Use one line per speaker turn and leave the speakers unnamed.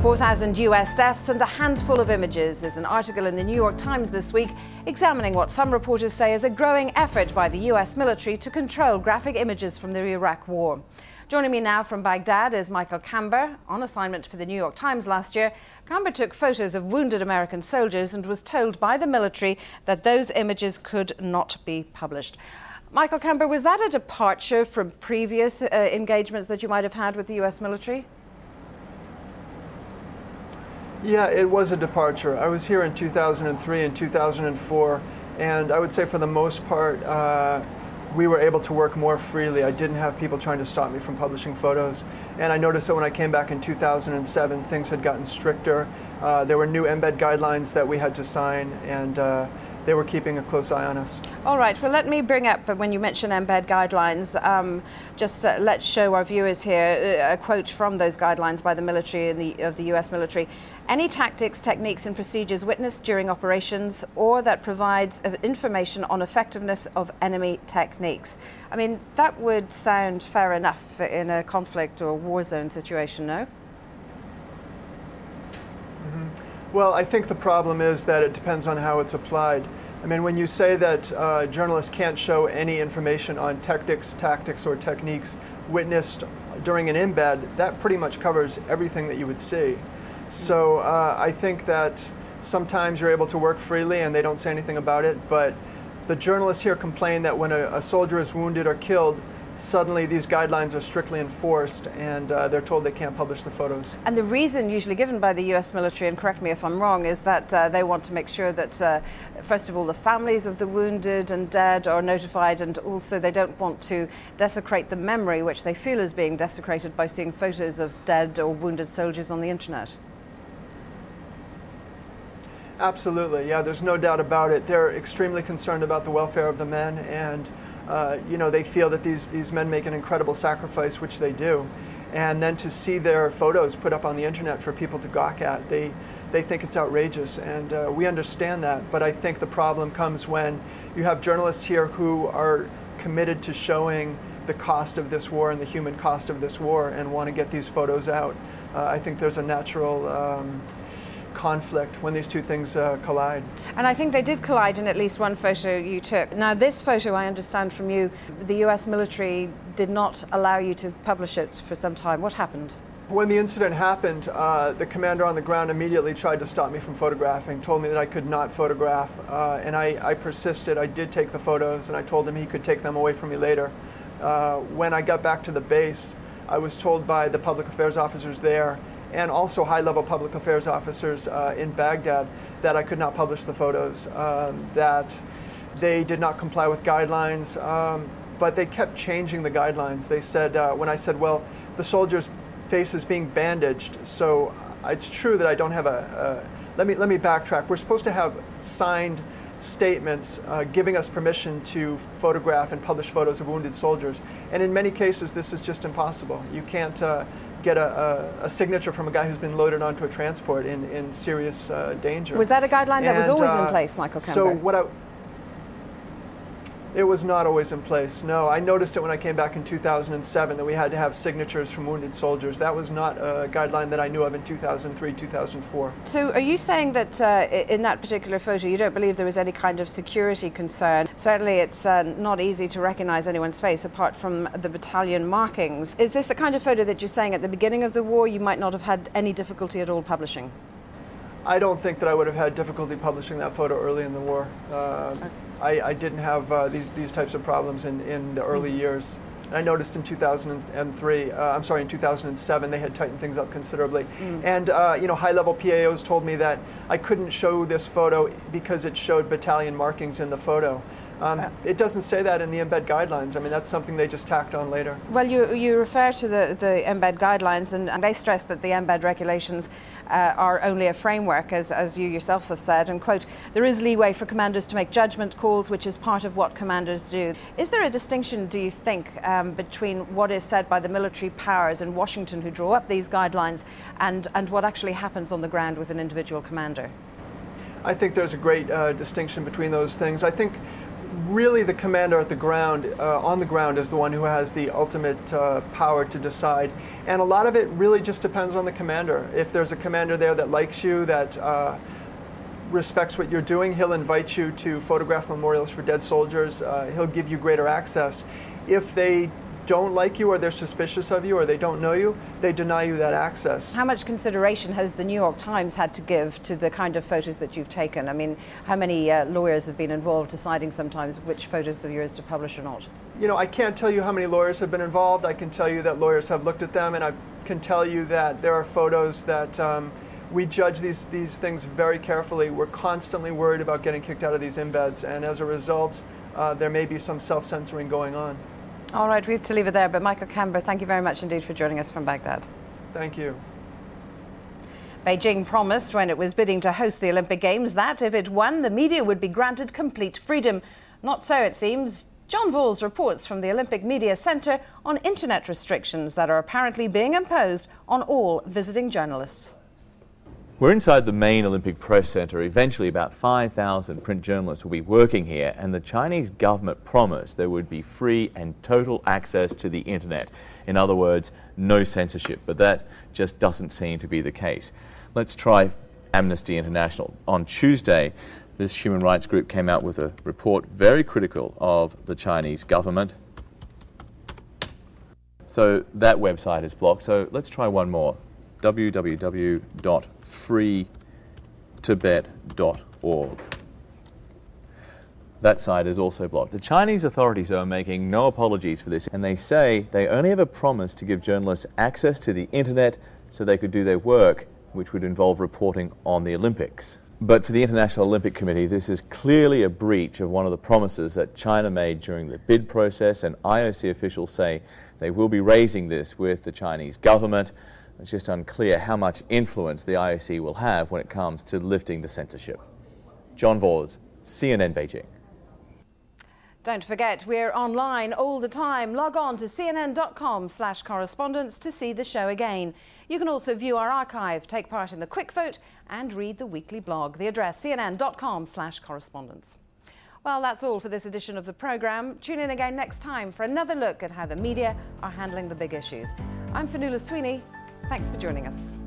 4,000 US deaths and a handful of images is an article in the New York Times this week examining what some reporters say is a growing effort by the US military to control graphic images from the Iraq War. Joining me now from Baghdad is Michael Camber. On assignment for the New York Times last year, Camber took photos of wounded American soldiers and was told by the military that those images could not be published. Michael Camber, was that a departure from previous engagements that you might have had with the US military?
Yeah, it was a departure. I was here in 2003 and 2004, and I would say for the most part, we were able to work more freely. I didn't have people trying to stop me from publishing photos. And I noticed that when I came back in 2007, things had gotten stricter. There were new Embed guidelines that we had to sign, and they were keeping a close eye on us.
All right, well, let me bring up, when you mention Embed guidelines, let's show our viewers here a quote from those guidelines by the military of the US military. Any tactics, techniques and procedures witnessed during operations or that provides information on effectiveness of enemy techniques. I mean, that would sound fair enough in a conflict or war zone situation, no?
Well, I think the problem is that it depends on how it's applied. I mean, when you say that journalists can't show any information on tactics, or techniques witnessed during an embed, that pretty much covers everything that you would see. So I think that sometimes you're able to work freely and they don't say anything about it, but the journalists here complain that when a soldier is wounded or killed, suddenly these guidelines are strictly enforced and they're told they can't publish the photos.
And the reason usually given by the US military, and correct me if I'm wrong, is that they want to make sure that first of all the families of the wounded and dead are notified, and also they don't want to desecrate the memory which they feel is being desecrated by seeing photos of dead or wounded soldiers on the internet.
Absolutely, yeah, there's no doubt about it. They're extremely concerned about the welfare of the men, and you know, they feel that these men make an incredible sacrifice, which they do. And then to see their photos put up on the internet for people to gawk at, they think it's outrageous, and we understand that. But I think the problem comes when you have journalists here who are committed to showing the cost of this war and the human cost of this war and want to get these photos out. I think there's a natural conflict when these two things collide.
And I think they did collide in at least one photo you took. Now this photo, I understand from you, the US military did not allow you to publish it for some time. What happened?
When the incident happened, the commander on the ground immediately tried to stop me from photographing, told me that I could not photograph, and I persisted. I did take the photos, and I told him he could take them away from me later. When I got back to the base, I was told by the public affairs officers there and also high-level public affairs officers in Baghdad that I could not publish the photos, that they did not comply with guidelines, but they kept changing the guidelines. They said, when I said, well, the soldier's face is being bandaged, so it's true that I don't have let me backtrack. We're supposed to have signed statements giving us permission to photograph and publish photos of wounded soldiers, and in many cases this is just impossible. You can't get a signature from a guy who's been loaded onto a transport in serious danger.
Was that a guideline that was always in place, Michael Camber?
So it was not always in place, no. I noticed it when I came back in 2007 that we had to have signatures from wounded soldiers. That was not a guideline that I knew of in 2003, 2004.
So are you saying that in that particular photo you don't believe there was any kind of security concern? Certainly it's not easy to recognize anyone's face apart from the battalion markings. Is this the kind of photo that you're saying at the beginning of the war you might not have had any difficulty at all publishing?
I don't think that I would have had difficulty publishing that photo early in the war. I didn't have these types of problems in the early years. I noticed in 2007 they had tightened things up considerably. And you know, high-level PAOs told me that I couldn't show this photo because it showed battalion markings in the photo. It doesn't say that in the Embed guidelines. I mean, that's something they just tacked on later.
Well, you refer to the Embed guidelines, and they stress that the Embed regulations are only a framework, as you yourself have said, and quote, there is leeway for commanders to make judgment calls, which is part of what commanders do. Is there a distinction, do you think, between what is said by the military powers in Washington who draw up these guidelines and what actually happens on the ground with an individual commander?
I think there's a great distinction between those things. I think really the commander at the ground, on the ground, is the one who has the ultimate power to decide. And a lot of it really just depends on the commander. If there's a commander there that likes you, that respects what you're doing, he'll invite you to photograph memorials for dead soldiers. He'll give you greater access. If they don't like you, or they're suspicious of you, or they don't know you, they deny you that access.
How much consideration has the New York Times had to give to the kind of photos that you've taken? I mean, how many lawyers have been involved deciding sometimes which photos of yours to publish or not?
You know, I can't tell you how many lawyers have been involved. I can tell you that lawyers have looked at them, and I can tell you that there are photos that we judge these things very carefully. We're constantly worried about getting kicked out of these embeds, and as a result, there may be some self-censoring going on.
All right, we have to leave it there, but Michael Camber, thank you very much indeed for joining us from Baghdad.
Thank you.
Beijing promised when it was bidding to host the Olympic Games that if it won, the media would be granted complete freedom. Not so, it seems. John Voles reports from the Olympic Media Centre on internet restrictions that are apparently being imposed on all visiting journalists.
We're inside the main Olympic Press Centre. Eventually about 5,000 print journalists will be working here, and the Chinese government promised there would be free and total access to the internet. In other words, no censorship, but that just doesn't seem to be the case. Let's try Amnesty International. On Tuesday, this human rights group came out with a report very critical of the Chinese government. So that website is blocked, so let's try one more. www.freetibet.org. That site is also blocked. The Chinese authorities are making no apologies for this, and they say they only ever promised to give journalists access to the internet so they could do their work, which would involve reporting on the Olympics. But for the International Olympic Committee, this is clearly a breach of one of the promises that China made during the bid process, and IOC officials say they will be raising this with the Chinese government. It's just unclear how much influence the IOC will have when it comes to lifting the censorship. John Voles, CNN Beijing.
Don't forget, we're online all the time. Log on to cnn.com/correspondence to see the show again. You can also view our archive, take part in the quick vote, and read the weekly blog. The address, cnn.com/correspondence. Well, that's all for this edition of the programme. Tune in again next time for another look at how the media are handling the big issues. I'm Fionnuala Sweeney. Thanks for joining us.